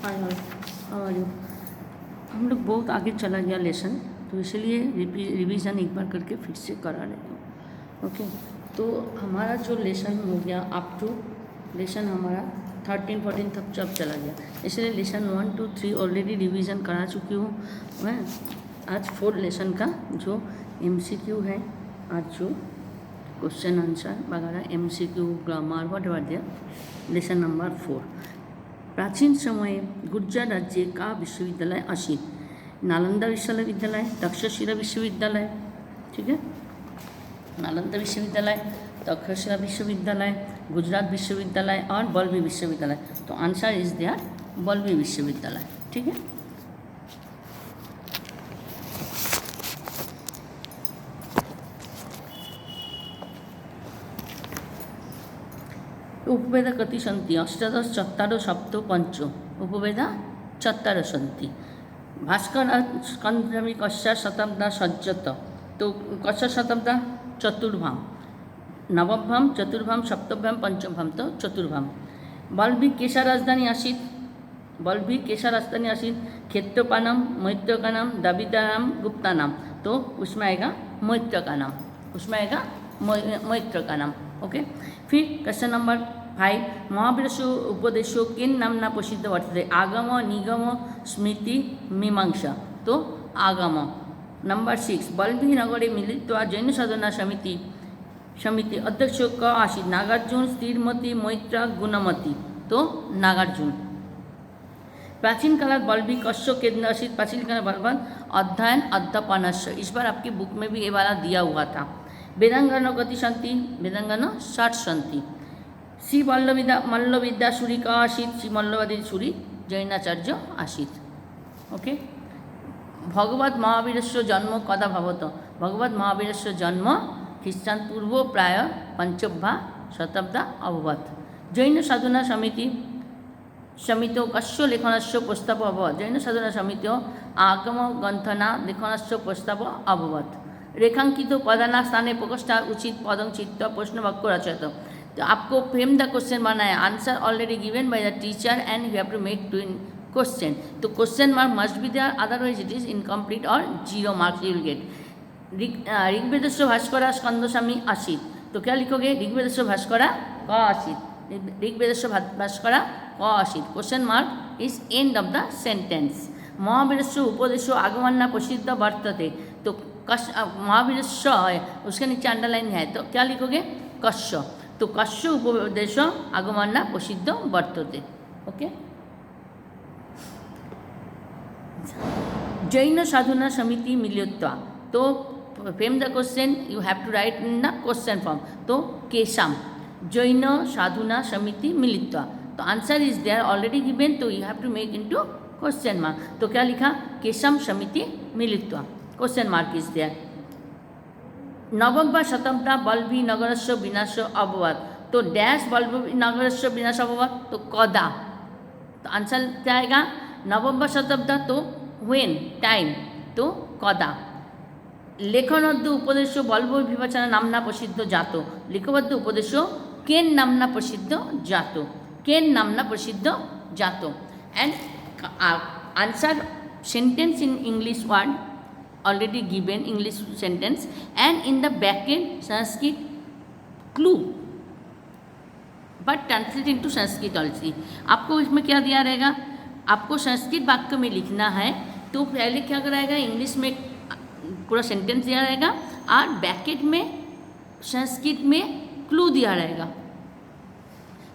Hi all, how are you. हम लोग बहुत आगे चला गया लेसन, तो इसलिए रिवीजन एक बार करके फिर से करा रहे हूँ। ओके, तो हमारा जो लेसन हो गया अप टू लेसन हमारा 13, 14 तक जब चला गया, इसलिए लेसन 1, 2, 3 ऑलरेडी रिवीजन करा चुकी हूँ मैं। आज 4 लेसन का जो MCQ है, आज जो क्वेश्चन आंसर वगैरह MCQ grammar whatever there, lesson number 4। प्राचीन समय गुर्जर राज्य का विश्वविद्यालय असित, नालंदा विश्वविद्यालय, तक्षशिला विश्वविद्यालय, ठीक है, नालंदा विश्वविद्यालय, तक्षशिला विश्वविद्यालय, गुजरात विश्वविद्यालय और बल्लभी विश्वविद्यालय। तो आंसर इज देयर बल्लभी विश्वविद्यालय, ठीक है। उपवेदा कति सन्ति? अष्टादश चत्वारो सप्तो पंचो उपवेदा चत्वारो सन्ति। भास्कर स्कंदमी कस्या शताब्दा सज्जत, तो कस्या शताब्दा चतुर्भाम, नवभाम, चतुर्भाम, सप्तभाम, पंचभाम, तो चतुर्भाम। बल्लभी केशा राजधानी आसित, बल्लभी केशा राजधानी आसित, क्षेत्रपानम, मैत्र का नाम, दाविदाराम, गुप्ता नाम, तो उसमें आएगा मैत्र का नाम, उसमें आएगा मैत्र का नाम। ओके, फिर क्वेश्चन नंबर 5, महावीरस्य उपदेशो किन नामना प्रसिद्ध वर्तते? आगम, निगम, स्मृति, मीमांसा, तो आगम। नंबर 6, बल्लभी नगरे मिलित्वा जैन साधना समिति अध्यक्ष क आसीत्? नागार्जुन, स्थिरमती, मैत्रा, गुणमती, तो नागार्जुन। प्राचीन काल बल्लभी कस्य केंद्र आसीत्? प्राचीन काल बल्लभ अध्ययन अध्यापनस्य। इस बार आपकी बुक में भी ये वाला दिया हुआ था। वेदांगन कति सन्ति? वेदांगन 60 सन्ति। श्री मल्लविद्यासुरी का आसीत्? श्री मल्लवादीसुरी जैनाचार्य आसीत्। ओके, भगवत महावीरस्य जन्म कदा भवत? भगवत महावीरस्य जन्म ख्रीष्टान पूर्व प्राय पंचभा शताब्दा अभवत्। जैन साधना समितो कस्य लेखनस्य प्रस्ताव अभवत्? जैन साधना समितो आगम ग्रंथना लेखनस्य प्रस्ताव अभवत्। रेखांकित पदाना स्थाने प्रकोष्ठा उचित पदं चित्त प्रश्न वाक्य रचयत। तो आपको फ्रेम द क्वेश्चन बनाया, answer already given by the teacher and you have to make 2 question. तो question mark must be there, otherwise it is incomplete और 0 मार्क्स यू विल गेट। ऋग्वेदस्य भास्करा स्कंदस्वामी आसीत्, तो क्या लिखोगे? ऋग्वेदस्य भास्करा क आसीत्, ऋग्वेदस्य भास्करा क आसीत्। Question mark is end of the sentence. महावीरस्य उपदेशो आगमना प्रसिद्ध वर्तते, तो महावीरस्य है, उसके नीचे अंडरलाइन है, तो क्या लिखोगे? कस्य, तो कस्य उपदेश आगमना प्रसिद्ध वर्तते। ओके, जैन साधना समिति मिलित्वा, तो frame the question you have to write in the question form, तो केशाम, जैन साधना समिति मिलित्वा, तो answer is there already given, तो you have to make into question mark. तो क्या लिखा? केशम समिति मिलित्वा, क्वेश्चन मार्क इज देयर। नवम शताब्दा बल्लभी नगरस्य विनाश अभवत्, तो डैश बल्लभी नगरस्य विनाश अभवत्, तो कदा, तो आंसर क्या आएगा? नवम शताब्दा, तो व्हेन, टाइम, तो कदा। लेखनबद्ध उपदेशो बल्लभ विवेचना नामना प्रसिद्ध जातो, लेखबद्ध उपदेशो केन नामना प्रसिद्ध जातो, केन नामना प्रसिद्ध जातो। And answer sentence in English word already given, English sentence, and in the bracket Sanskrit clue, but translate into Sanskrit also। आपको इसमें क्या दिया रहेगा? आपको संस्कृत वाक्य में लिखना है, तो पहले क्या कराएगा? इंग्लिश में पूरा सेंटेंस दिया रहेगा और ब्रैकेट में संस्कृत में क्लू दिया रहेगा,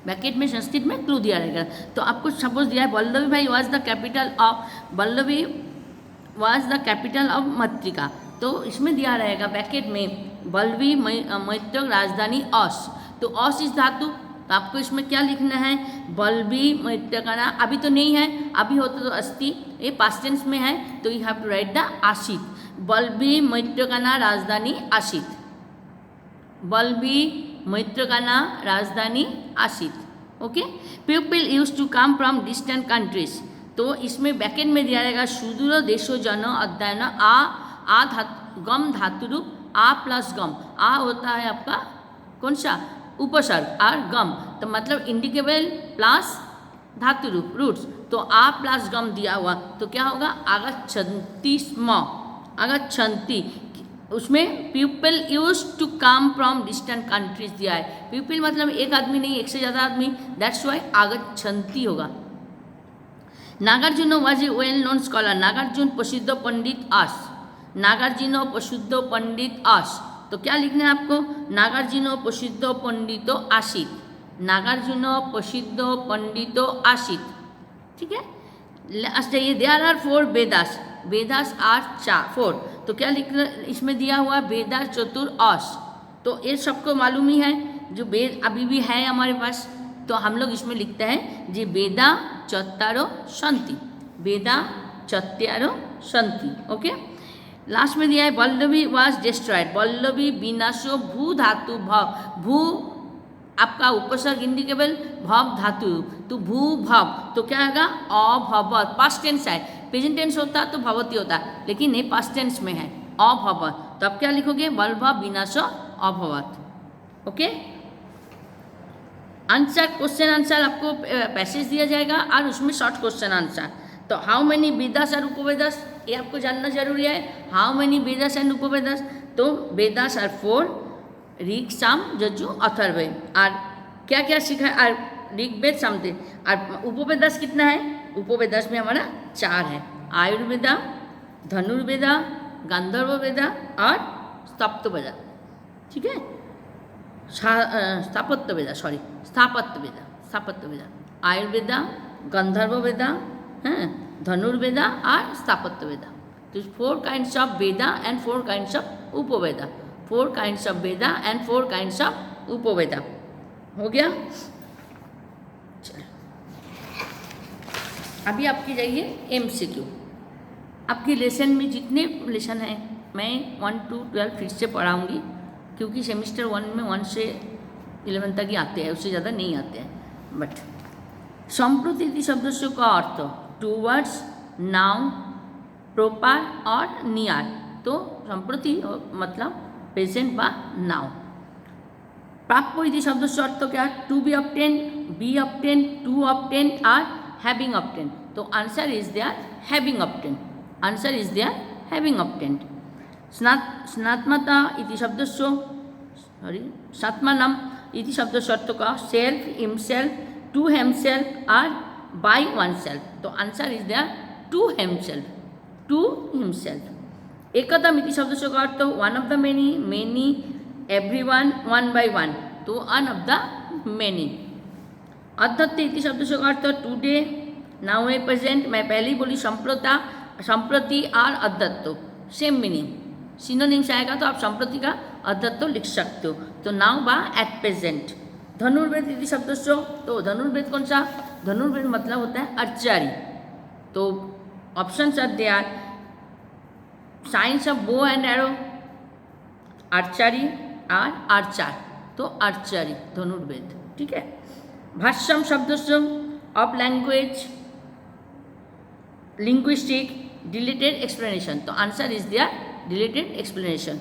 ब्रैकेट में संस्कृत में क्लू दिया रहेगा। तो आपको सपोज दिया है बल्लभी भाई was the capital of, Vallabhi was the capital of Matrika, तो इसमें दिया रहेगा ब्रैकेट में बल्लभी मैत्र राजधानी अस, तो अस इस धातु, तो आपको इसमें क्या लिखना है? बल्लभी मैत्र का नाम, अभी तो नहीं है, अभी होता तो अस्ति, ये पास्ट टेंस में है, तो you have to write the आसित, बल्लभी मैत्र का नाम राजधानी आसित, बल्लभी मैत्र का नाम राजधानी आसित। Okay, people use to come from distant countries, तो इसमें ब्रैकेट में दिया रहेगा सुदूर देशो जन अध्ययन आ गम धातुरूप आ प्लस गम, आ होता है आपका कौन सा? उपसर्ग, और गम, तो मतलब इंडिकेबल प्लस धातु रूप रूट्स, तो आ प्लस गम दिया हुआ तो क्या होगा आगच्छन्ति स्म, आगच्छन्ति। उसमें people use to come from distant countries दिया है, पीपल मतलब एक आदमी नहीं, एक से ज़्यादा आदमी, दैट्स वाई आगच्छन्ति होगा। Nagarjuna was a well known scholar, Nagarjuna प्रसिद्ध पंडित आस, नागार्जुन प्रसिद्ध पंडित आस, तो क्या लिखना है आपको नागार्जुन प्रसिद्ध पंडितो आसित, नागार्जुन प्रसिद्ध पंडितो आसित, ठीक है। लास्ट जाइए, there are 4 Vedas, Vedas are 4, तो क्या लिख इसमें दिया हुआ वेदास चतुर्अस, तो ये सबको मालूम ही है, जो वेद अभी भी है हमारे पास, तो हम लोग इसमें लिखते हैं जी वेदा चत्तारो सन्ति, वेदा चत्तारो सन्ति, ओके। लास्ट में दिया है वल्लभी वाज डिस्ट्रॉयड, वल्लभी विनाशो भू धातु भव, भू आपका उपसर्ग इंडिकेबल, भव धातु, तो भू भव, तो क्या आएगा अभवत, पास्ट टेंस है, प्रेजेंट टेंस होता तो भवती होता, लेकिन ये पास्ट टेंस में है अभवत, तो आप क्या लिखोगे वल्लभ विनाशो अभवत, ओके। आंसर क्वेश्चन आंसर आपको पैसेज दिया जाएगा और उसमें शॉर्ट क्वेश्चन आंसर, तो हाउ मेनी वेदास और उपवेदास ये आपको जानना जरूरी है, how many Vedas and Upavedas, तो वेदास आर 4, ऋग साम यजु अथर्ववेद, और क्या क्या सीखा है, और ऋग्वेद सामवेद, और उपवेदास कितना है, उपवेदास में हमारा 4 है, आयुर्वेदा, धनुर्वेदा, गांधर्व वेदा और सप्तवेदा, ठीक है, स्थापत्य वेदा, सॉरी स्थापत्य वेदा, स्थापत्य वेदा, आयुर्वेदा, गंधर्व वेदा, हैं, धनुर्वेदा और स्थापत्य वेदा, तो 4 kinds of Veda and 4 kinds of Upaveda, 4 kinds of Veda and 4 kinds of Upaveda, हो गया। चलिए अभी आपकी जाइए MCQ, आपकी लेसन में जितने लेसन हैं मैं 1 to 12 फिर से पढ़ाऊँगी, क्योंकि सेमिस्टर 1 में 1 से 11 तक ही आते हैं, उससे ज़्यादा नहीं आते हैं। बट संप्रति इति शब्दस्य का अर्थ टूवर्ड्स, नाउ, प्रोपर और नियर, तो संप्रति मतलब प्रेजेंट बा नाउ। प्राप्य इति शब्दस्य अर्थ क्या, to be obtain, be obtain, to obtain और हैविंग ऑब्टेन, तो answer is there having obtain, answer is there having obtain. स्नात्मता इति शब्दस्य, सॉरी सात्मानम इति शब्दस्य अर्थ का सेल्फ, हिमसेल्फ, टू हिमसेल्फ और बाय वन सेल्फ, तो answer is there to himself, to himself. एकतम इति शब्दस्य का अर्थ one of the many, many, everyone, one by one, तो वन ऑफ द मेनी। अद्वैत इति शब्दस्य का अर्थ टुडे, नाउ ए प्रेजेंट, मैं पहले ही बोली संप्रता, संप्रति और अद्वैत सेम मीनिंग, सिनोनिम्स आएगा तो आप संप्रति का अद्वैत लिख सकते हो, तो नाउ बा एट प्रेजेंट। धनुर्वेद इति शब्दस्य, तो धनुर्वेद कौन सा, धनुर्वेद मतलब होता है अर्चरी, तो options are there, science of bow and arrow, archery और आर्चर, तो आर्चरी धनुर्वेद, ठीक है। भाष्यम शब्दस्य of language, linguistic, detailed explanation, तो answer is there detailed explanation.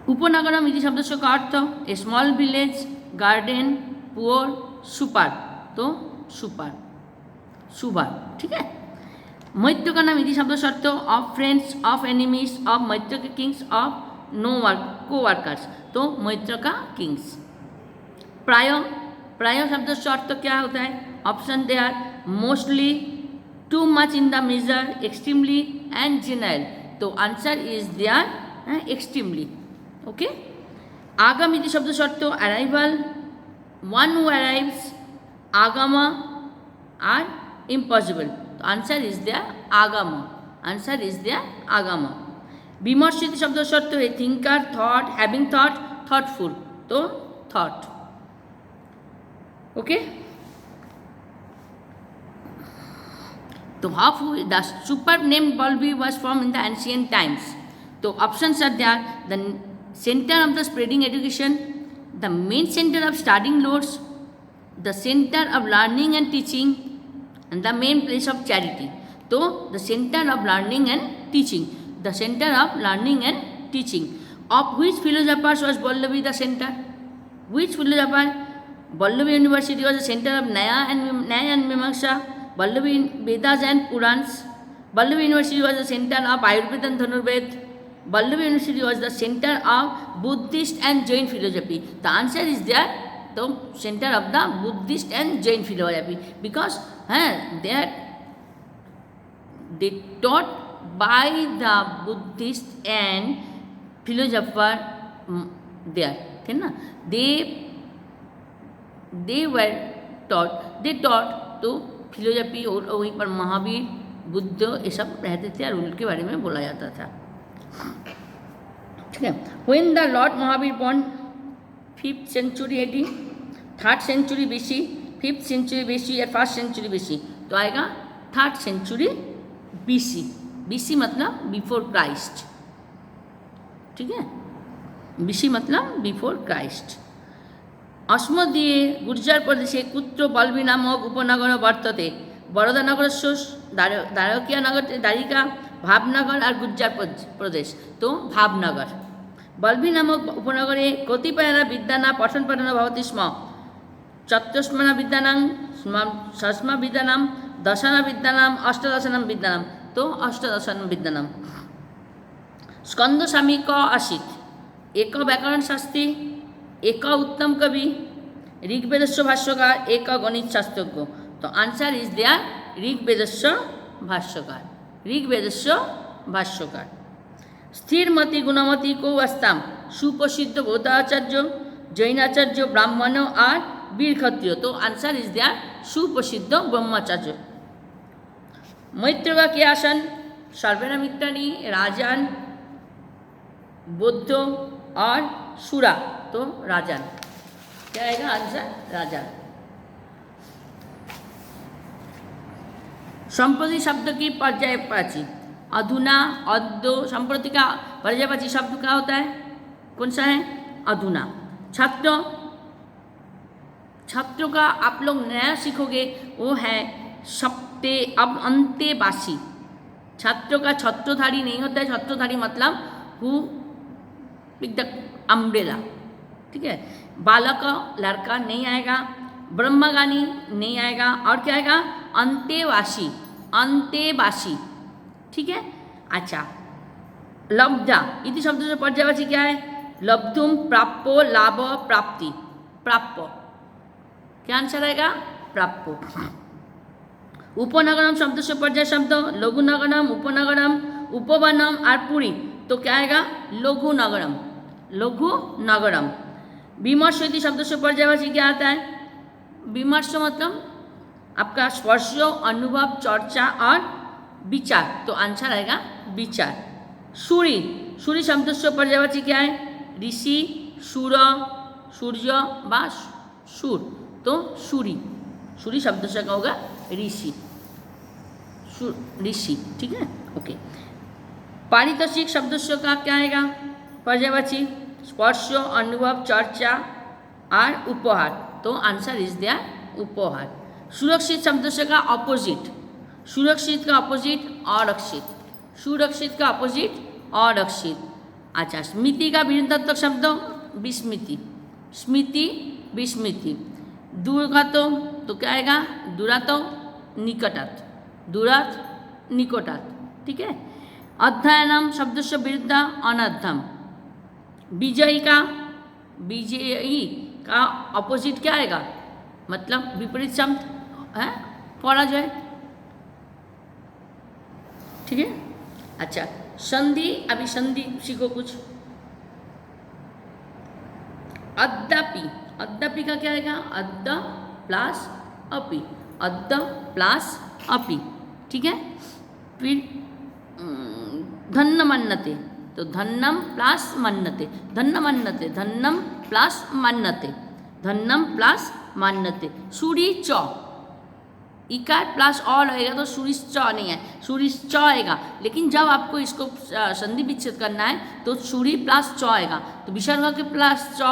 उपनगरम इति शब्दस्य का अर्थ a small village, garden, poor, super, तो सुपर, सुपर, ठीक है। मैत्रकनम इति शब्दस्य अर्थ of friends, of enemies, of Maitraka kings, of no work को वर्कर्स, तो मैत्रका किंग्स। प्राय, प्राय शब्दस्य अर्थ क्या होता है, option they are mostly, too much in the major, extremely and general, तो answer is there extremely, okay. आगम इति शब्दस्य अर्थ अराइवल, वन हु अराइव्स, आगम आर इम्पॉसिबल, तो आंसर इज देयर आगम, आंसर इज देयर आगम। विमर्श इति शब्दस्य अर्थ a thinker, thought, having thought, thoughtful, तो थॉट, ओके। तो half the superb name Balbi was formed in the ancient times. So options are there: the center of the spreading education, the main center of studying loads, the center of learning and teaching, and the main place of charity. So the center of learning and teaching, the center of learning and teaching. Of which philosophers was Vallavi the center? Which philosopher? Vallabhi University was the center of Nyaya and Mimamsa, Vallabhi Vedas and Purans. Vallabhi University was the center of Ayurveda and Dhanurved. Vallabhi University was the center of Buddhist and Jain philosophy. The answer is there, the center of the Buddhist and Jain philosophy, because they taught by the Buddhist and philosopher there. They taught तो philosophy और वहीं पर महावीर बुद्ध ये सब रहते थे और उनके बारे में बोला जाता था. ठीक है. When the Lord Mahavir born, 5th century AD, 3rd century BC, 5th century BC या 1st century BC, तो आएगा 3rd century BC. BC मतलब बिफोर क्राइस्ट. ठीक है. BC मतलब बिफोर क्राइस्ट. अस्मदीये गुर्जर प्रदेशे कुत्र बल्बी नामक उपनगर वर्तते. बड़ोदानगरस्य द्वारकीय नगर द्वारिका भावनगर और गुर्जर प्रदेश तो भावनगर. बल्बी नामक उपनगरे कतिपय विद्याना पठन पाठन भवति स्म. चतुष्मना विद्यानां, षष्मा विद्यानां, दशना विद्यानां, अष्टादशना विद्यानां तो अष्टादशना विद्यानां. स्कंद स्वामी क आसीत्. एक व्याकरण शास्त्री, एक उत्तम कवि, ऋग्वेदस्य भाष्यकार, एक गणित शास्त्रज्ञ. तो आंसर इज देयर ऋग्वेदस्य भाष्यकार. ऋग्वेदस्य भाष्यकार. स्थिरमति गुणमति को अस्ताम सुप्रसिद्ध बौद्धाचार्य, जैनाचार्य, ब्राह्मण और वीर क्षत्रिय. तो आंसर इज देयर सुप्रसिद्ध ब्रह्मचार्य. मैत्र का क्या आसन? सर्वेना मित्राणी, राजान, बौद्ध और सुरा तो राजान. क्या आएगा आंसर? राजान. संप्रति शब्द की पर्यायवाची. अधुना, अद्यो. संप्रति का पर्यायवाची शब्द क्या होता है? कौन सा है? अधुना. छात्र, छात्रों का आप लोग नया सीखोगे वो है सप्ते अब अंतेवासी. छात्रों का छत्रधारी नहीं होता है. छत्रधारी मतलब हु पिक द अम्ब्रेला. ठीक है. बालक लड़का नहीं आएगा. ब्रह्मगानी नहीं आएगा. और क्या आएगा? अंतेवासी. अंतेवासी. ठीक है. अच्छा. लब्धा इति शब्द से पर्यायवाची क्या है? लब्धुम, प्राप्यो, लाभ, प्राप्ति. प्राप्य. क्या आंसर आएगा? प्राप्य. उपनगरम शब्द से पर्याय शब्द लघु नगरम, उपनगरम, उपवनम और पुरी. तो क्या आएगा? लघु नगरम. लघु नगरम. विमर्श इति शब्द से पर्यायवाची क्या आता है? विमर्श मतलब आपका स्पर्श, अनुभव, चर्चा और विचार. तो आंसर आएगा विचार. सूरी. सूरी शब्द से पर्यायवाची क्या है? ऋषि, सूर, सूर्य व सूर तो सूरी. सूरी शब्द से क्या होगा? ऋषि. ऋषि. ठीक है. ओके. पारितोषिक शब्द से का क्या आएगा? पर्यायवाची स्पर्श, अनुभव, चर्चा और उपहार. तो आंसर इज देयर उपहार. सुरक्षित शब्द से का अपोजिट. सुरक्षित का अपोजिट अरक्षित. सुरक्षित का अपोजिट अरक्षित. अच्छा. स्मृति का विरुद्धार्थक शब्द विस्मृति. स्मृति, विस्मृति. दूर का तो क्या आएगा? दूरात, निकटात. दूरात, निकटात. ठीक है. अध्ययनम शब्द से विरुद्ध अनध्यम. विजयी का अपोजिट क्या आएगा? मतलब विपरीत शब्द है पराजय. ठीक है. अच्छा. संधि. अभी संधि सीखो कुछ. अद्यापि. अद्यापि का क्या आएगा? अद्य प्लस अपि. अद्य प्लस अपि. ठीक है. फिर धन्न मन्नते तो धन्नम प्लस मन्नते. धन्न मन्नते. धन्नम प्लस मन्नते. धन्नम प्लस मन्नते. सूरी च. इकार प्लस और रहेगा तो सूरी च नहीं है. सूरी च आएगा. लेकिन जब आपको इसको संधि विच्छेद करना है तो सूरी प्लस च आएगा. तो विसर्ग के प्लस च.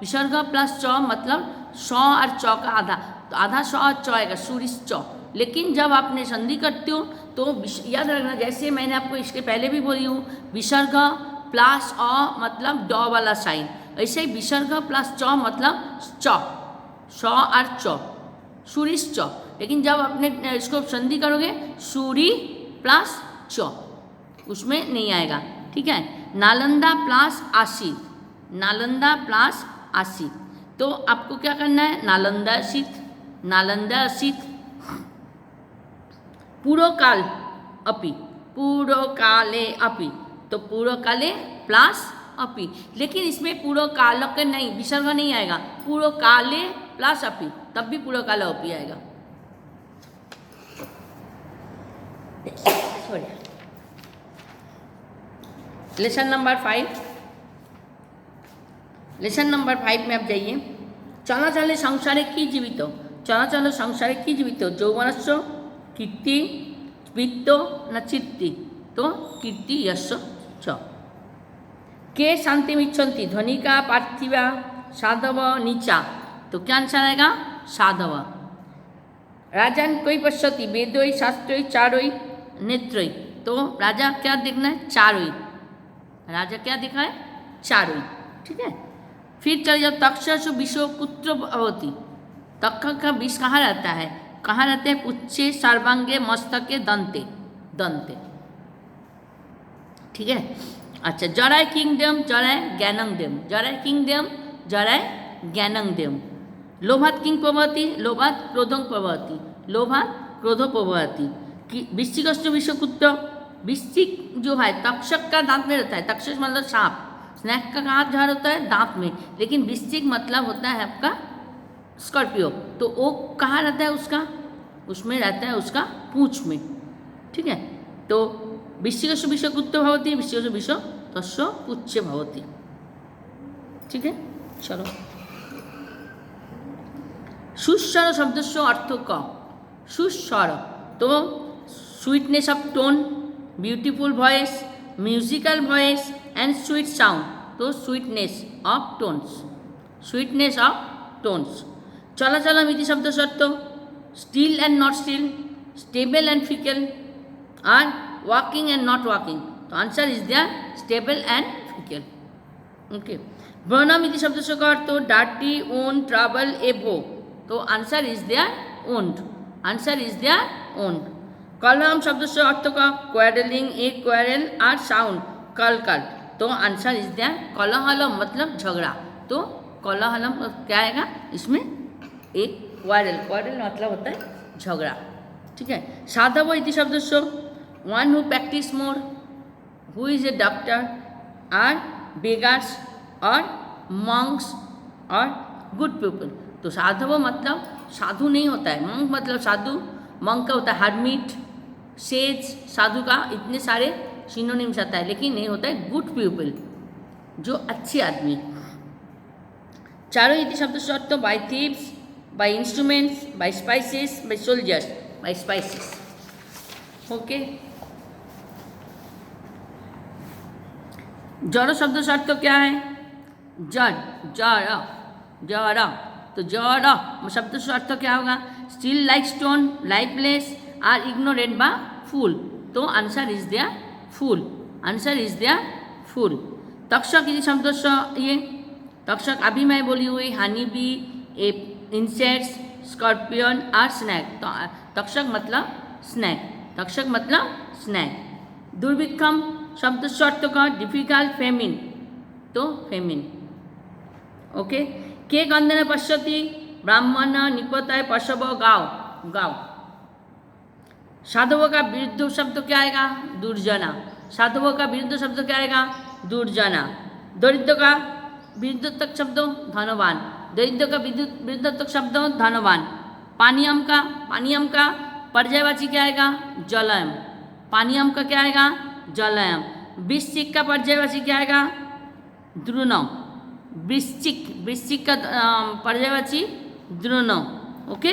विसर्ग प्लस च मतलब स और च का आधा. तो आधा स और च आएगा. सूरी च. लेकिन जब आपने संधि करते हो तो याद रखना, जैसे मैंने आपको इसके पहले भी बोली हूँ, विसर्ग प्लस अ मतलब ड वाला साइन. ऐसे ही विसर्ग प्लस च मतलब च. श और च, सूरिश्च। लेकिन जब अपने इसको संधि करोगे सूरी प्लस च, उसमें नहीं आएगा, ठीक है। नालंदा प्लस आसित, नालंदा प्लस आसित, तो आपको क्या करना है, नालंदा असित, नालंदा असित। पूर्वकाल अपि, पूर्वकाले अपि, तो पूर्वकाले प्लस अपि, लेकिन इसमें पूर्वकाल के नहीं, विसर्ग नहीं आएगा, पूर्वकाले प्लस अपि, तब भी पूर्वकाल अपि आएगा। लेसन नंबर 5, लेसन नंबर 5 में आप जाइए। चलाचले संसारे की जीवित, चलाचल संसारे की जीवित, यौवनस्य कीर्ति वित्त न चित्ति, तो कीर्ति यश च। के शांति मिच्छन्ति, धनिका पार्थिवा साधव नीचा, तो क्या आंसर आएगा, साधव। राजान कोई पश्यति, वेदोई शास्त्रोई चारोई नेत्रोई, तो राजा क्या देखना है, चारोई, राजा क्या देखा है, चारोई, ठीक है। फिर चल जाओ, तक्षसु विषो कुत्र भवति, तक्ष का विष कहाँ रहता है, कहाँ रहते हैं, पुच्छे सर्वांगे मस्तके दंते, दंते, ठीक है। अच्छा, जराय किंगडम जराय ज्ञानंगडम, जराय किंगडम जराय ज्ञानंगडम। लोभात किंग प्रभवति, लोभात क्रोधं प्रभवति, लोभात क्रोधो प्रभवति। वृश्चिकस्य विषकुत्र, वृश्चिक जो है तक्षक का दांत में रहता है, तक्षक मतलब सांप, स्नैक का कहाँ झाड़ होता है, दांत में, लेकिन वृश्चिक मतलब होता है आपका स्कॉर्पियो, तो वो कहाँ रहता है उसका, उसमें रहता है उसका पूंछ में, ठीक है। तो वृश्चिकस्य विषकुत्र भवति, वृश्चिकस्य विष तस्य पुच्छे भवति, ठीक है। चलो, सुस्वर शब्दस्य अर्थ क, सुस्वर तो sweetness of tone, beautiful voice, musical voice and sweet sound, तो sweetness of tones, sweetness of tones. चलाचलम इति शब्दस्य अर्थ still and not still, stable and fickle, और वॉकिंग एंड नॉट वॉकिंग, तो answer is there stable and fickle, okay. वर्णम इति शब्दस्य अर्थ डार्टी ओन ट्रैवल एबो, तो answer is there owned, answer is there owned. कलहम शब्दस्य अर्थ का क्वारलिंग, ए क्वारल और साउंड कल कल, तो आंसर इज देयर कलहलम मतलब झगड़ा, तो कलहलम क्या आएगा इसमें, एक क्वारल, क्वारल मतलब होता है झगड़ा, ठीक है। साधव इति शब्दस्य one who practice more, who is a doctor, और बेगार्स और मंक्स और गुड पीपल, तो साधव मतलब साधु नहीं होता है, मंक मतलब साधु, मंक का होता है हर्मिट, सेज, साधु का इतने सारे सिनोनिम्स आता है, लेकिन नहीं होता है गुड पीपल, जो अच्छे आदमी। चारों इति शब्द से अर्थ by thieves, by instruments, by spices, by soldiers, by spices, okay. जड़ शब्द से अर्थ क्या है, जड़, जड़, जड़, तो जड़ शब्द से अर्थ क्या होगा, still like stone, lifeless, or ignorant बा फूल, तो answer is there fool, answer is there fool. Takshak इति शब्द से ये तक्षक अभी मैं बोली हुई हनी बी, इंसेक्ट्स, स्कॉर्पियन और स्नैक, तो तक्षक मतलब स्नैक, तक्षक मतलब स्नैक। दुर्भिक्षम शब्द से अर्थ का डिफिकल्ट, फेमिन, तो फेमिन, ओके। के गंधन पश्यति, ब्राह्मण निपताय पशव गाव, गाव। साधवों का विरुद्ध शब्द क्या आएगा, दुर्जना, साधवों का विरुद्ध शब्द क्या आएगा, दुर्जना। दरिद्र का विरुद्धत्तक शब्द धनवान, दरिद्र का विरुद्धत्तक शब्द धनवान। पानीयम का पर्यायवाची क्या आएगा, जलयम, पानीयम का क्या आएगा, जलयम। वृश्चिक का पर्यायवाची क्या आएगा, द्रुनम, वृश्चिक, वृश्चिक का पर्यायवाची द्रुनम, ओके।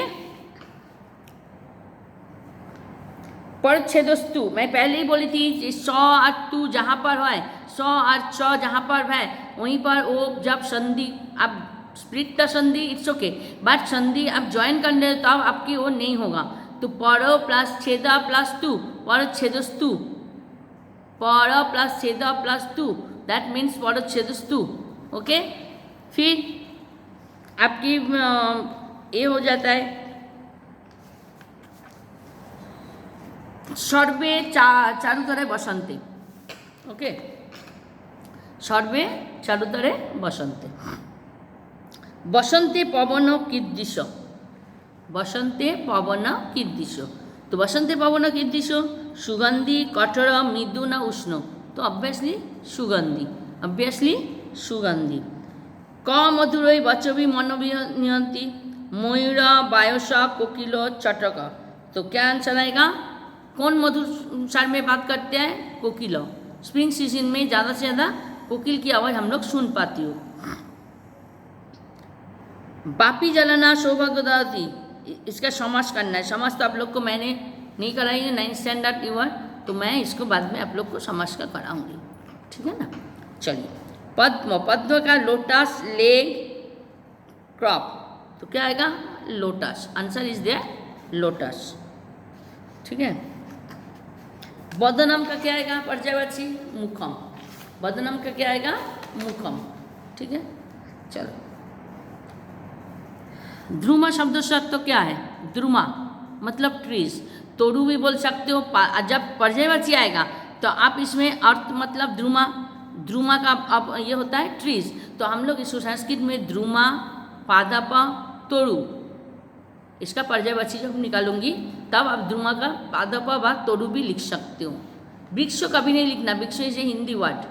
परच्छेदस्तु मैं पहले ही बोली थी, स और तू जहाँ पर है, स और च जहाँ पर है वहीं पर वो जब संधि आप स्प्लिट द संधि इट्स ओके, बट संधि आप ज्वाइन कर रहे हो तो आपकी वो नहीं होगा, तो पर प्लस छेद प्लस तू, परच्छेदस्तु, पर प्लस छेद प्लस तू, दैट मीन्स परच्छेदस्तु, ओके। फिर आपकी ए हो जाता है सर्वे चारुतरे बसंते। ओके, सर्वे चारुतरे बसंते। बसंते पवन कीदृश, बसंते पवन कीदृश। तो बसंते पवन कीदृश, सुगंधी, कठोर, मृदु ना उष्ण। तो ऑब्वियसली सुगंधी, ऑब्वियसली सुगंधी। क मधुरै वचोभी मनोभी नियंती, मयूर बायस कोकिल चटक। तो क्या आंसर आएगा? कौन मधुर स्वर में बात करते हैं? कोकिल। स्प्रिंग सीजन में ज़्यादा से ज़्यादा कोकिल की आवाज़ हम लोग सुन पाती हो। बापी जलना सौभाग्यवती, इसका समास करना है। समास तो आप लोग को मैंने नहीं कराई है 9th स्टैंडर्ड ईवर, तो मैं इसको बाद में आप लोग को समास का कराऊंगी, ठीक है ना। चलिए, पद्म, पद्म का लोटस लेग क्रॉप। तो क्या आएगा? Lotus. Answer is there lotus, ठीक है। बदनम का क्या आएगा? पर्यायवाची मुखम। बदनम का क्या आएगा? मुखम, ठीक है। चलो, ध्रुमा शब्द से तो क्या है? ध्रुमा मतलब ट्रीज। तोड़ू भी बोल सकते हो। जब पर्यायवाची आएगा तो आप इसमें अर्थ मतलब ध्रुमा, ध्रुमा का अब ये होता है ट्रीज। तो हम लोग इसको संस्कृत में ध्रुमा, पादपा, तोड़ू, इसका पर्यायवाची जब निकालूंगी तब आप ध्रुमा का पादपा व तोड़ू भी लिख सकते हो। वृक्ष कभी नहीं लिखना, वृक्ष is a Hindi word.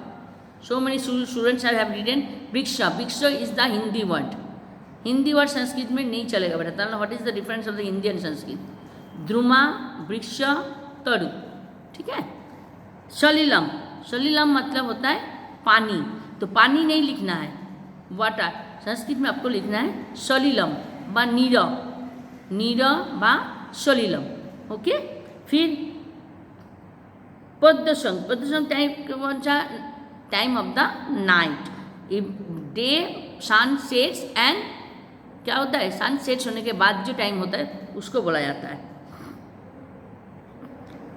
So many students have written वृक्ष, वृक्ष is the Hindi word. Hindi word Sanskrit में नहीं चलेगा बेटा। What is the difference of the Hindi and Sanskrit? ध्रुमा, वृक्ष, तड़ु, ठीक है। सलिलम, सलिलम मतलब होता है पानी। तो पानी नहीं लिखना है, वाटर। संस्कृत में आपको लिखना है सलिलम व नीर, नीर व सलिलम। ओके, फिर पद्मसंग, पद्मसंग टाइम कौन सा? Time of the night. Day sun sets and क्या होता है? सन सेट्स होने के बाद जो टाइम होता है उसको बोला जाता है।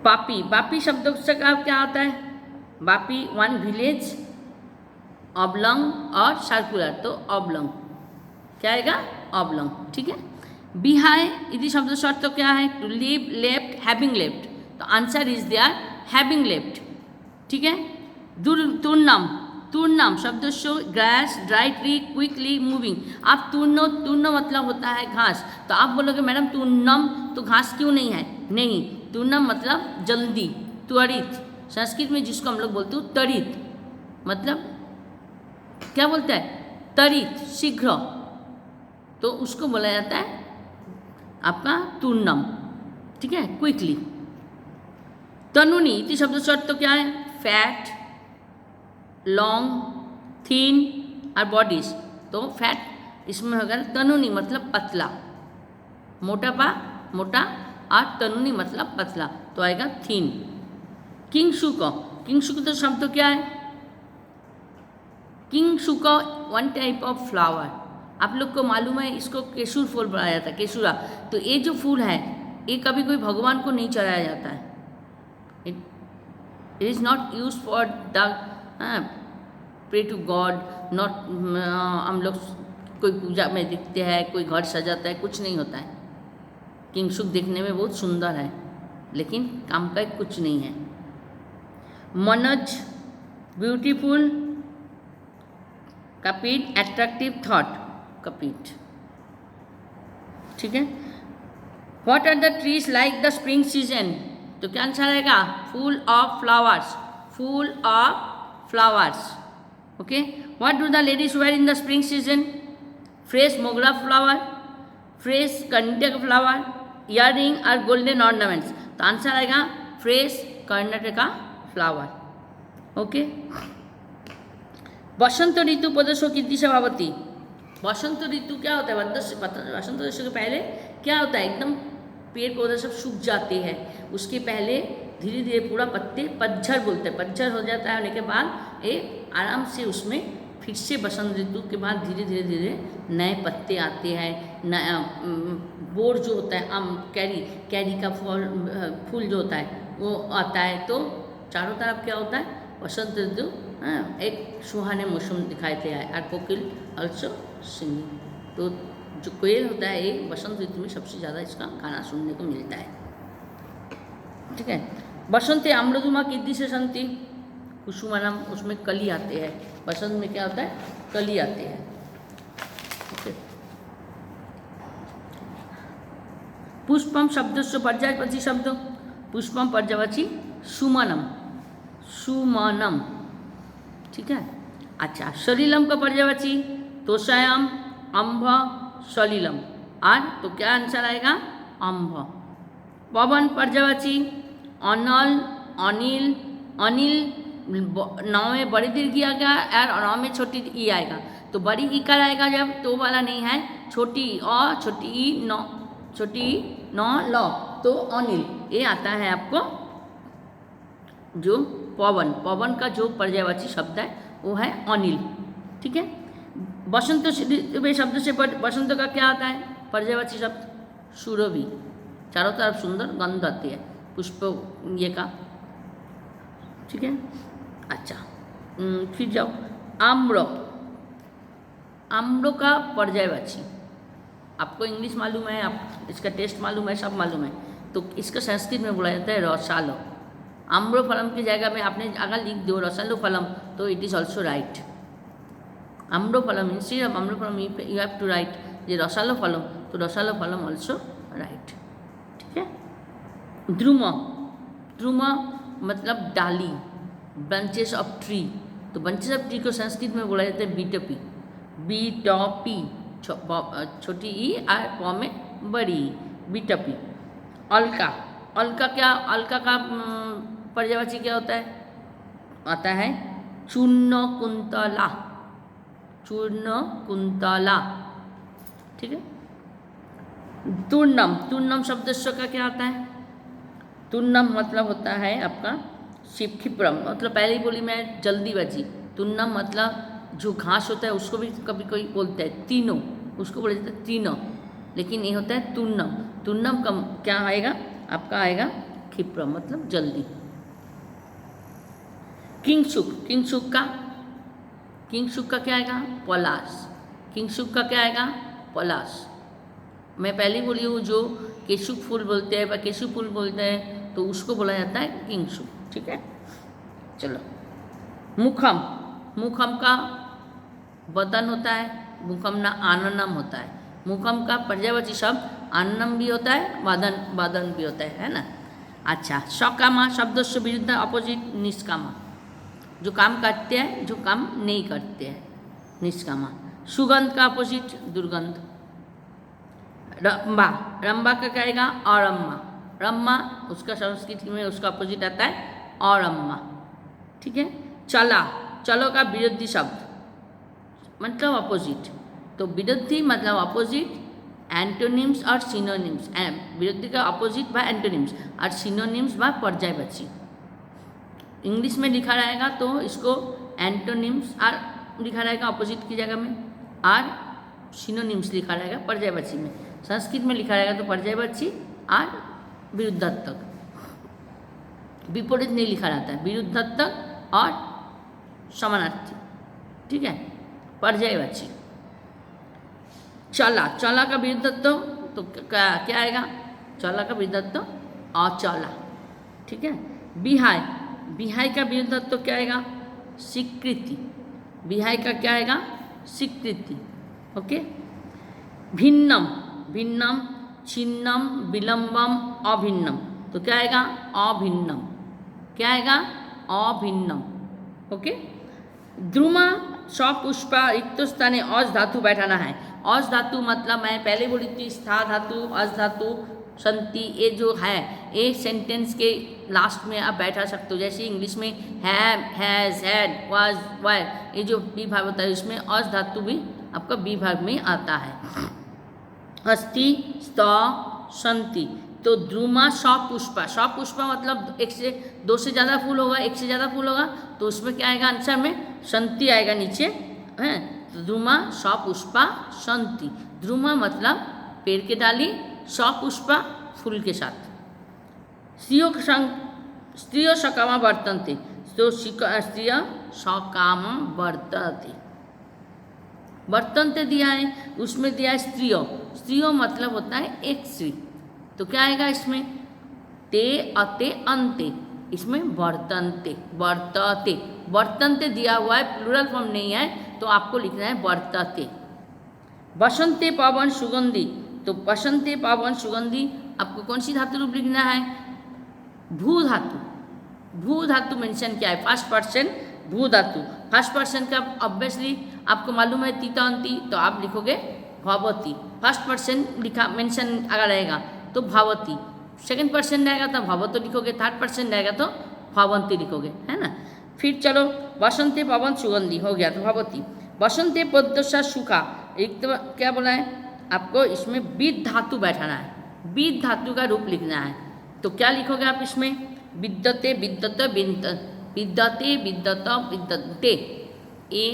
बापी, बापी शब्द से क्या आता है? बापी वन विलेज, ऑबलॉन्ग और सर्कुलर। तो ऑबलॉन्ग क्या आएगा? ऑबलॉन्ग, ठीक है। बिहाय यदि शब्द शर्त तो क्या है? To live, left, having left. तो answer is there having left, ठीक है। तूर्णम, तूर्णम शब्द show grass, dry tree, quickly moving. आप तूर्णो, तूर्णो मतलब होता है घास। तो आप बोलोगे मैडम तूर्णम तो घास क्यों नहीं है? नहीं, तूर्णम मतलब जल्दी, त्वरित। संस्कृत में जिसको हम लोग बोलते हो त्वरित, मतलब क्या बोलते हैं? त्वरित, शीघ्र। तो उसको बोला जाता है आपका तूर्णम, ठीक है, क्विकली। तनुनी इति शब्द शर्त तो क्या है? फैट, लॉन्ग, थीन और बॉडीज। तो फैट इसमें होगा तनुनी मतलब पतला, मोटापा, मोटा, और तनुनी मतलब पतला, तो आएगा थीन। किंगशुक, किंगशुक तो शब्द तो क्या है? Kingshuk one type of flower. आप लोग को मालूम है इसको केशुर फूल बोला जाता है, केशुरा। तो ये जो फूल है ये कभी कोई भगवान को नहीं चढ़ाया जाता है। It is not use for the pray to god, not हम लोग कोई पूजा में दिखते हैं, कोई घर सजाता है, कुछ नहीं होता है। किंगशुक देखने में बहुत सुंदर है लेकिन काम का कुछ नहीं है। मनोज ब्यूटीफुल, कपीट एट्रैक्टिव थॉट, कपीट, ठीक है। What are the trees like the spring season? तो क्या आंसर आएगा? Full of flowers, full of flowers. Okay, what do the ladies wear in the spring season? Fresh mogra flower, fresh Karnataka flower, earring और golden ornaments. तो आंसर आएगा fresh Karnataka flower. Okay, बसंत ऋतु पदस्व कीदृश भवति? बसंत ऋतु क्या होता है? बसंत ऋतु के पहले क्या होता है? एकदम पेड़ पौधे सब सूख जाते हैं, उसके पहले धीरे धीरे पूरा पत्ते, पतझड़ बोलते हैं, पतझड़ हो जाता है। होने के बाद ये आराम से उसमें फिर से बसंत ऋतु के बाद धीरे धीरे धीरे नए पत्ते आते हैं। नया बोर जो होता है, आम, कैरी, कैरी का फूल जो होता है वो आता है। तो चारों तरफ क्या होता है? बसंत ऋतु एक सुहाने मौसम दिखाई दे है। और कोकिल ऑल्सो सिंगिंग। तो जो कोयल होता है ये बसंत ऋतु में सबसे ज़्यादा इसका गाना सुनने को मिलता है। ठीक है। बसंते आम्रधुमा कीदृशे सन्ति कुसुमानाम, उसमें कली आते हैं। बसंत में क्या होता है, कली आते हैं। ओके। पुष्पम शब्द से पर्यायवाची शब्द, पुष्पम पर्यायवाची सुमनम, सुमनम। ठीक है। अच्छा, सलिलम का पर्यायवाची तोषायाम, अम्भ, सलिलम। और तो क्या आंसर आएगा, अम्भ। पवन पर्यायवाची अनल, अनिल, अनिल नाव में बड़ी दीर्घ आ गया और नाव में छोटी ई आएगा, तो बड़ी इकार आएगा जब, तो वाला नहीं है, छोटी अ, छोटी ई, नौ, छोटी नौ ल, तो अनिल ये आता है आपको। जो पवन, पवन का जो पर्यायवाची शब्द है वो है अनिल। ठीक है। बसंत शब्द से बसंत का क्या आता है पर्यायवाची शब्द, सुरभि। चारों तरफ सुंदर गंध आती है पुष्प ये का। ठीक है। अच्छा, फिर जाओ आम्र, आम्र का पर्यायवाची आपको इंग्लिश मालूम है, आप इसका टेस्ट मालूम है, सब मालूम है, तो इसका संस्कृत में बोला जाता है रसालो। आम्रफलम की जगह में आपने अगर लिख दो रसालो फलम, तो इट इज़ ऑल्सो राइट। आम्रफलम इंस्टेड ऑफ आम्रफलम यू हैव टू राइट ये रसालो फलम, तो रसालो फलम ऑल्सो राइट। ठीक है। द्रुम, द्रुम मतलब डाली, ब्रांचेस ऑफ ट्री, तो ब्रांचेस ऑफ ट्री को संस्कृत में बोला जाता है बीटपी, बीटपी, छोटी ई और प में बड़ी ई, बीटपी। अलका, अलका क्या, अलका का पर्यायवाची क्या होता है, आता है चूर्ण कुंतला, चूर्ण कुंतला। ठीक है। तूर्णम, तूर्णम शब्द का क्या आता है, तूर्णम मतलब होता है आपका क्षिप्रम, मतलब पहले ही बोली मैं जल्दीबाजी। तूर्णम मतलब जो घास होता है उसको भी कभी कोई बोलते हैं तीनों, उसको बोला जाता है तीनों, लेकिन ये होता है तूर्णम। तूर्णम का क्या आएगा आपका, आएगा क्षिप्रम मतलब जल्दी। किंगशुक, किंगशुक का, किंगशुक का क्या आएगा, पलाश। किंगशुक का क्या आएगा, पलाश। मैं पहले बोली हूँ जो केशुक फूल बोलते हैं व केशु फूल बोलते हैं, तो उसको बोला जाता है किंगशुक। ठीक है। चलो, मुखम, मुखम का बदन होता है, मुखम ना आननम होता है। मुखम का पर्यायवाची शब्द आननम भी होता है, वादन, वादन भी होता है ना। अच्छा, सकामा शब्द से विरुद्ध अपोजिट निष्कामा, जो काम करते हैं जो काम नहीं करते हैं, निष्कामा। सुगंध का अपोजिट दुर्गंध। रंबा, रंबा का क्या आएगा, अरम्मा। रम्मा उसका संस्कृत में उसका अपोजिट आता है अरम्मा। ठीक है। चला, चलो का विरोधी शब्द मतलब अपोजिट, तो विरोधी मतलब अपोजिट, एंटोनिम्स और सिनोनिम्स, विरोधी का अपोजिट व एंटोनिम्स और सिनोनिम्स व पर्यायवाची। इंग्लिश में लिखा रहेगा तो इसको एंटोनिम्स और लिखा रहेगा अपोजिट की जगह में, और सिनोनिम्स लिखा रहेगा पर्यायवाची में। संस्कृत में लिखा रहेगा तो पर्यायवाची और विरुद्धार्थक, विपरीत नहीं लिखा रहता है, विरुद्धार्थक और समानार्थी। ठीक है। पर्यायवाची। चला, चला का विरुद्धार्थक तो क्या आएगा, चला का विरुद्धार्थक अचला। ठीक है। बिहाय, बिहाय का विरुद्धार्थक क्या आएगा, स्वीकृति। बिहाय का क्या आएगा, स्वीकृति। ओके। भिन्नम, भिन्नम, छिन्नम, विलंबम, अभिन्नम, तो क्या आएगा, अभिन्नम। क्या आएगा, अभिन्नम। ओके। द्रुमा सपुष्पा रिक्त स्थाने अज धातु बैठाना है। अज धातु मतलब मैं पहले बोली थी स्था धातु, अज धातु, संति, ये जो है एक सेंटेंस के लास्ट में आप बैठा सकते हो। जैसे इंग्लिश में have, has, had, was, wire, ये जो बी भाग होता है उसमें अज धातु भी आपका बी भाग में आता है। अस्ति, स्त, संति, तो द्रुमा सपुष्पा, सपुष्पा मतलब एक से दो से ज़्यादा फूल होगा, एक से ज़्यादा फूल होगा, तो उसमें क्या आएगा आंसर में, संति आएगा नीचे है। तो द्रुमा सपुष्पा संति, द्रुमा मतलब पेड़ के डाली, सपुष्पा फूल के साथ। स्त्रियो सकामा वर्तन्ते, तो स्त्रिय सकाम वर्तते। बर्तनते दिया है, उसमें दिया है स्त्रियों, स्त्रियों मतलब होता है एक स्त्री, तो क्या आएगा इसमें, ते अते अंते, इसमें बर्तनते, बर्तते, बर्तनते दिया हुआ है, प्लूरल फॉर्म नहीं है, तो आपको लिखना है बर्तते। बसंते पावन सुगंधी, तो बसंते पावन सुगंधी आपको कौन सी धातु रूप लिखना है, भू धातु, भू धातु मेंशन किया है, फर्स्ट पर्सन भू धातु, फर्स्ट पर्सन का ऑब्वियसली आपको मालूम है तीतांती, तो आप लिखोगे भवती, फर्स्ट पर्सन लिखा मेंशन अगर रहेगा तो भवती, सेकंड पर्सन रहेगा तो भवतो लिखोगे, थर्ड पर्सन रहेगा तो भवंती लिखोगे, है ना। फिर चलो बसंते पवन सुगंधी हो गया तो भवती, बसंते पद्मसा सुखा, एक तो क्या बोला है आपको, इसमें विद धातु बैठाना है, विद धातु का रूप लिखना है, तो क्या लिखोगे आप इसमें, विद्यते विद्यत विद्यते विद्यत विद्यते, ए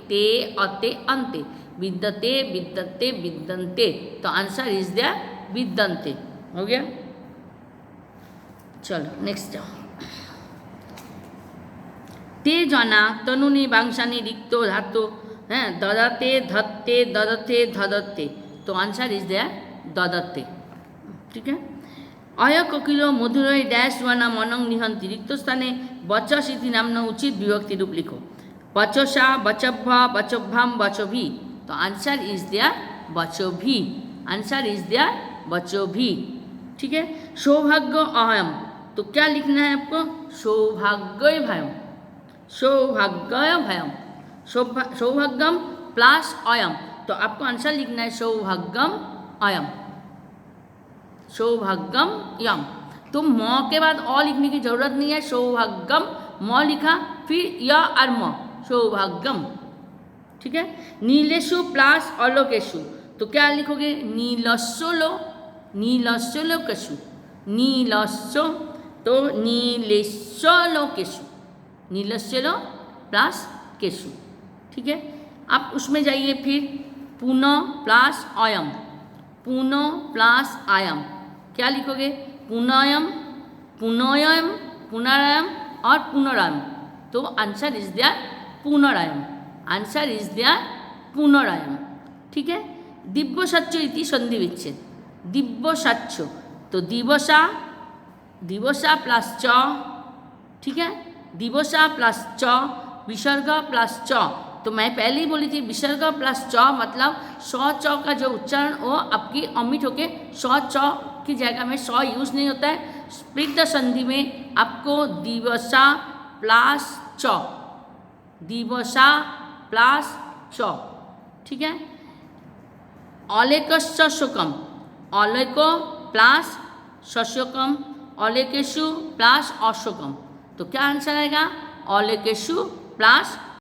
ते अते अंते, विद्यते विद्यते विद्यन्ते, तो आंसर इज द विद्यन्ते, हो गया। चलो नेक्स्ट जाओ, ते जना तनुनी वांशानी रिक्तो धातु है, ददते धत्ते ददते धदत्ते, तो आंसर इज द ददत्ते, ठीक है। अय कोकिलो मधुरय डैश वाना मनंग निहंती, रिक्त स्थाने बचस इति नामना उचित विभक्ति रूप लिखो, बचसा बचभ्वा बचभ्याम बचभी, तो आंसर इज द बचोभी, आंसर इज द बचोभी, ठीक है। सौभाग्य अहम, तो क्या लिखना है आपको, सौभाग्य भयम, सौभाग्य भयम, सौभाग्यम प्लस अयम, तो आपको आंसर लिखना है सौभाग्यम अयम, सौभाग्यम यम, तो म के बाद अ लिखने की जरूरत नहीं है, सौभाग्यम म लिखा फिर य और म, सौभाग्यम, ठीक है। नीलेशु प्लस अलोकेशु, तो क्या लिखोगे, नीलस्सोलो, नीलस्सोलोकेशु, नीलस्सो, तो नीलेश्वलोकेशु, नीलस्सोलो प्लस केशु, ठीक है। आप उसमें जाइए फिर पुनः प्लस अयम, पुनः प्लस आयम, क्या लिखोगे, पुनयम, पुनयम, पुनरायम और पुनरायम, तो आंसर इज द पुनरायम, आंसर इज द पुनरायम, ठीक है। दिव्यसाच्य इति संधि विच्छेद, दिव्यसाच्य, तो दिवसा, दिवसा प्लस च, ठीक है, दिवसा प्लस च, विसर्ग प्लस च, तो मैं पहले ही बोली थी विसर्ग प्लस च मतलब सौ च का जो उच्चारण वो आपकी अमिट होके सौ च की जगह में सौ यूज नहीं होता है, स्प्लिट संधि में आपको दिवसा प्लस च, दिवसा प्लस च, ठीक है। अलेकस्य शोकम, अलेको प्लस शोकम, अलेकेशु प्लस अशोकम, तो क्या आंसर आएगा, अलेकेशु प्लस